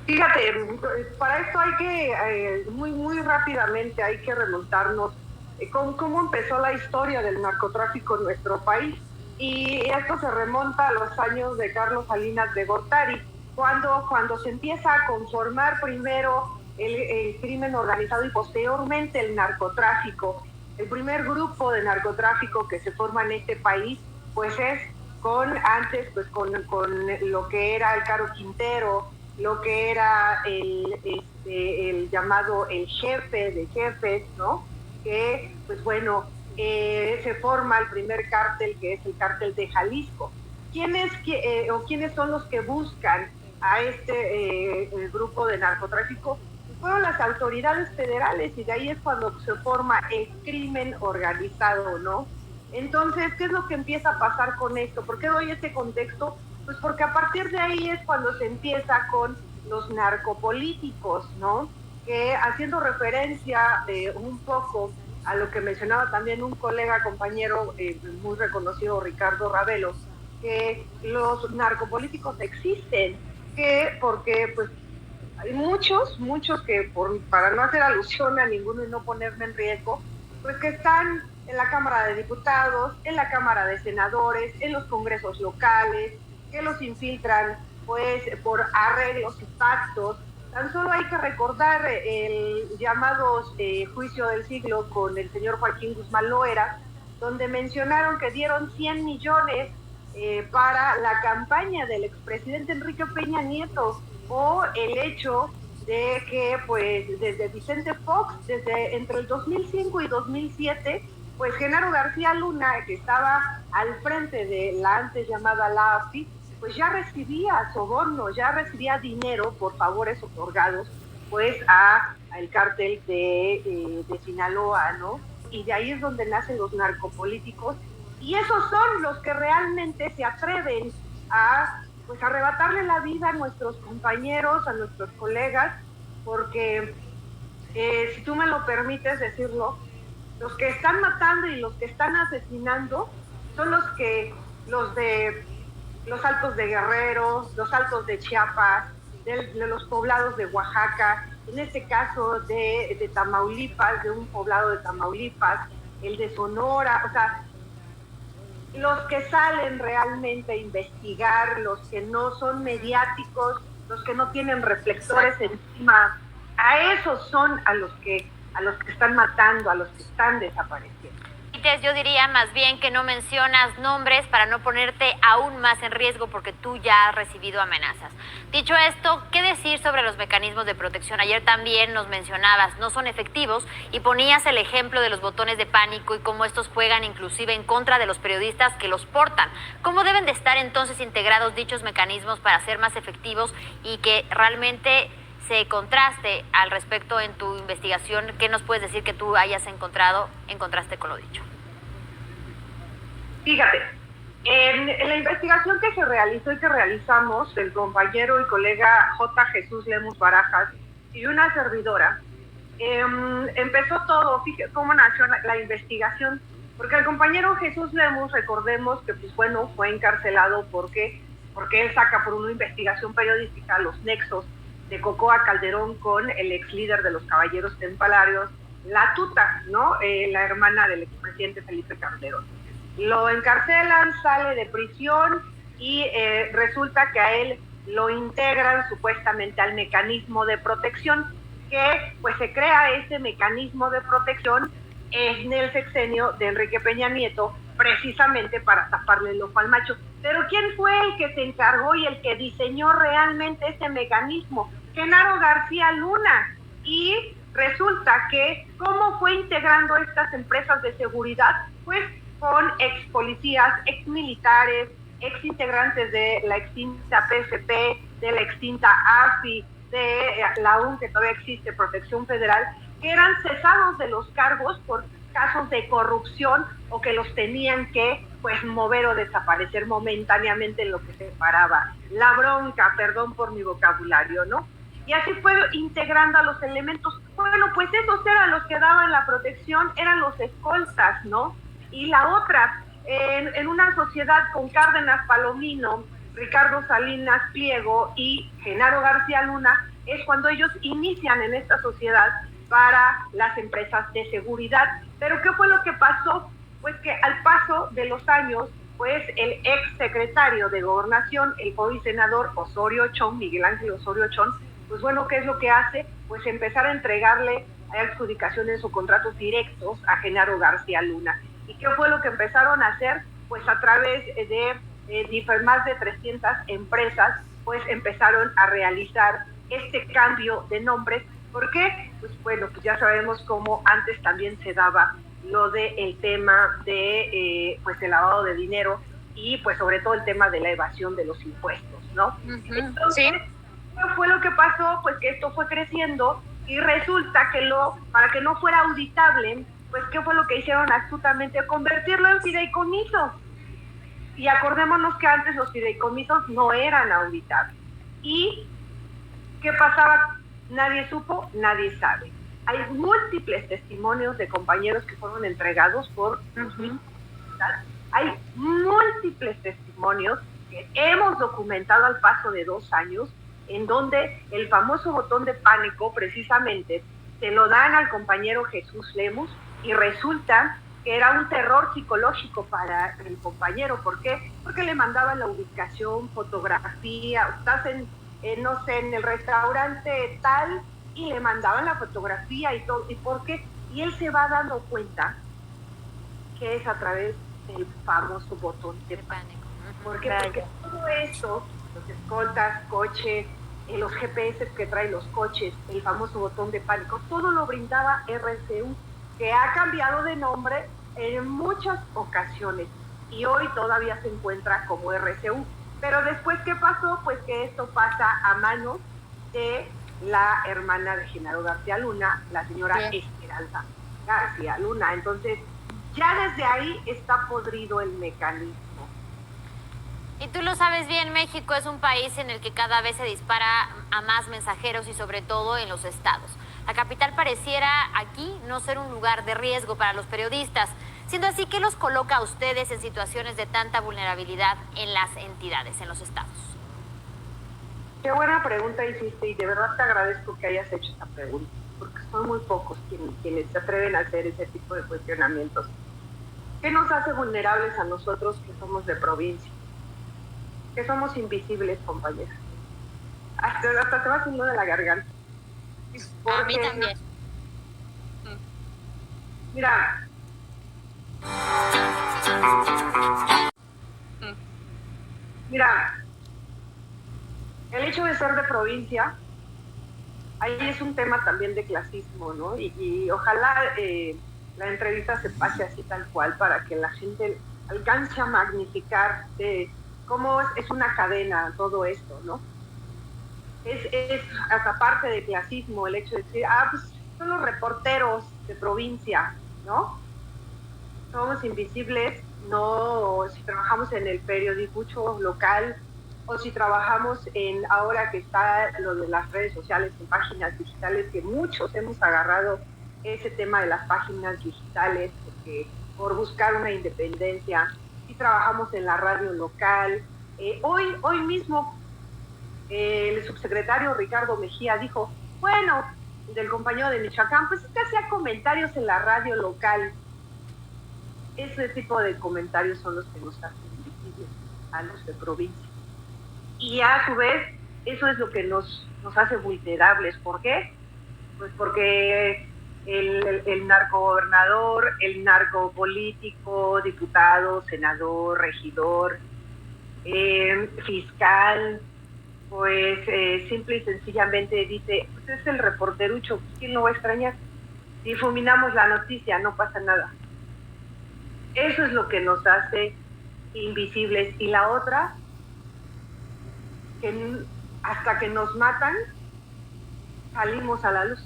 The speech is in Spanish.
Fíjate, para esto hay que, muy rápidamente, hay que remontarnos cómo empezó la historia del narcotráfico en nuestro país. Y esto se remonta a los años de Carlos Salinas de Gortari, cuando se empieza a conformar primero el crimen organizado y posteriormente el narcotráfico. El primer grupo de narcotráfico que se forma en este país, pues es con lo que era el Caro Quintero, lo que era el llamado el jefe de jefes, ¿no? Que, pues bueno, se forma el primer cártel, que es el cártel de Jalisco. ¿Quiénes son los que buscan a este grupo de narcotráfico? Pues fueron las autoridades federales, y de ahí es cuando se forma el crimen organizado, ¿no? Entonces, ¿qué es lo que empieza a pasar con esto? ¿Por qué doy este contexto? Pues porque a partir de ahí es cuando se empieza con los narcopolíticos, ¿no? Que haciendo referencia un poco a lo que mencionaba también un colega, compañero muy reconocido, Ricardo Ravelo, que los narcopolíticos existen, que porque pues hay muchos que para no hacer alusión a ninguno y no ponerme en riesgo, pues que están en la Cámara de Diputados, en la Cámara de Senadores, en los congresos locales, que los infiltran pues por arreglos y pactos. Tan solo hay que recordar el llamado juicio del siglo con el señor Joaquín Guzmán Loera, donde mencionaron que dieron 100 millones para la campaña del expresidente Enrique Peña Nieto, o el hecho de que pues desde Vicente Fox, desde entre el 2005 y 2007, pues Genaro García Luna, que estaba al frente de la antes llamada la AFI, pues ya recibía sobornos, ya recibía dinero por favores otorgados pues al cártel de Sinaloa, ¿no? Y de ahí es donde nacen los narcopolíticos, y esos son los que realmente se atreven a pues arrebatarle la vida a nuestros compañeros, a nuestros colegas, porque si tú me lo permites decirlo, los que están matando y los que están asesinando son los de los altos de Guerrero, los altos de Chiapas, de los poblados de Oaxaca, en este caso de Tamaulipas, de un poblado de Tamaulipas, el de Sonora, o sea, los que salen realmente a investigar, los que no son mediáticos, los que no tienen reflectores encima, a esos son a los que están matando, a los que están desapareciendo. Yo diría más bien que no mencionas nombres para no ponerte aún más en riesgo porque tú ya has recibido amenazas. Dicho esto, ¿qué decir sobre los mecanismos de protección? Ayer también nos mencionabas, no son efectivos, y ponías el ejemplo de los botones de pánico y cómo estos juegan inclusive en contra de los periodistas que los portan. ¿Cómo deben de estar entonces integrados dichos mecanismos para ser más efectivos y que realmente se contraste al respecto en tu investigación? ¿Qué nos puedes decir que tú hayas encontrado en contraste con lo dicho? Fíjate, en la investigación que se realizó y que realizamos, el compañero y colega J. Jesús Lemus Barajas y una servidora, empezó todo. Fíjate cómo nació la investigación, porque el compañero Jesús Lemus, recordemos que pues bueno, fue encarcelado porque él saca por una investigación periodística los nexos de Cocoa Calderón con el ex líder de los Caballeros Templarios, la Tuta, ¿no? La hermana del expresidente Felipe Calderón. Lo encarcelan, sale de prisión y resulta que a él lo integran supuestamente al mecanismo de protección, que pues se crea este mecanismo de protección en el sexenio de Enrique Peña Nieto, precisamente para taparle el ojo al macho. Pero ¿quién fue el que se encargó y el que diseñó realmente este mecanismo? Genaro García Luna. Y resulta que cómo fue integrando estas empresas de seguridad, pues con ex policías, ex militares, ex integrantes de la extinta PSP, de la extinta AFI, de la UN, que todavía existe, Protección Federal, que eran cesados de los cargos por casos de corrupción o que los tenían que pues mover o desaparecer momentáneamente en lo que se paraba la bronca, perdón por mi vocabulario, ¿no? Y así fue integrando a los elementos. Bueno, pues esos eran los que daban la protección, eran los escoltas, ¿no? Y la otra, en una sociedad con Cárdenas Palomino, Ricardo Salinas Pliego y Genaro García Luna, es cuando ellos inician en esta sociedad para las empresas de seguridad. Pero ¿qué fue lo que pasó? Pues que al paso de los años, pues el ex secretario de Gobernación, el hoy senador Osorio Chong, Miguel Ángel Osorio Chong, pues bueno, ¿qué es lo que hace? Pues empezar a entregarle adjudicaciones o contratos directos a Genaro García Luna. ¿Y qué fue lo que empezaron a hacer? Pues a través de más de 300 empresas, pues empezaron a realizar este cambio de nombres. ¿Por qué? Pues bueno, pues ya sabemos cómo antes también se daba lo del tema de pues el lavado de dinero y pues sobre todo el tema de la evasión de los impuestos, ¿no? Entonces, ¿qué fue lo que pasó? Pues que esto fue creciendo y resulta que para que no fuera auditable, pues ¿qué fue lo que hicieron astutamente? Convertirlo en fideicomiso. Y acordémonos que antes los fideicomisos no eran auditables. ¿Y qué pasaba? Nadie supo, nadie sabe. Hay múltiples testimonios de compañeros que fueron entregados por los mismos. Hay múltiples testimonios que hemos documentado al paso de 2 años, en donde el famoso botón de pánico precisamente se lo dan al compañero Jesús Lemus y resulta que era un terror psicológico para el compañero. ¿Por qué? Porque le mandaban la ubicación, fotografía, estás no sé, en el restaurante tal, y le mandaban la fotografía y todo. ¿Y por qué? Y él se va dando cuenta que es a través del famoso botón de pánico. ¿Por qué? Porque todo esto, los escoltas, coches, los GPS que traen los coches, el famoso botón de pánico, todo lo brindaba RCU, que ha cambiado de nombre en muchas ocasiones y hoy todavía se encuentra como RCU. Pero después, ¿qué pasó? Pues que esto pasa a manos de la hermana de Genaro García Luna, la señora Esperanza García Luna. Entonces, ya desde ahí está podrido el mecanismo. Y tú lo sabes bien, México es un país en el que cada vez se dispara a más mensajeros y sobre todo en los estados. La capital pareciera aquí no ser un lugar de riesgo para los periodistas. Siendo así, ¿qué los coloca a ustedes en situaciones de tanta vulnerabilidad en las entidades, en los estados? Qué buena pregunta hiciste y de verdad te agradezco que hayas hecho esta pregunta, porque son muy pocos quienes se atreven a hacer ese tipo de cuestionamientos. ¿Qué nos hace vulnerables a nosotros que somos de provincia? Que somos invisibles, compañeras. Hasta te va haciendo de la garganta. Porque, a mí también. Mira, el hecho de ser de provincia, ahí es un tema también de clasismo, ¿no? Y ojalá la entrevista se pase así tal cual para que la gente alcance a magnificar cómo es una cadena todo esto, ¿no? Es hasta parte de clasismo el hecho de decir, pues son los reporteros de provincia, ¿no? Somos invisibles, no, si trabajamos en el periodicucho local o si trabajamos ahora que está lo de las redes sociales, en páginas digitales, que muchos hemos agarrado ese tema de las páginas digitales por buscar una independencia, si trabajamos en la radio local. Hoy mismo el subsecretario Ricardo Mejía dijo, bueno, del compañero de Michoacán, pues es que hacía comentarios en la radio local. Ese tipo de comentarios son los que nos hacen invisibles a los de provincia. Y a su vez, eso es lo que nos hace vulnerables. ¿Por qué? Pues porque el narcogobernador, el narcopolítico, diputado, senador, regidor, fiscal, pues simple y sencillamente dice, pues es el reporterucho, ¿quién lo va a extrañar? Difuminamos la noticia, no pasa nada. Eso es lo que nos hace invisibles. Y la otra, que hasta que nos matan, salimos a la luz.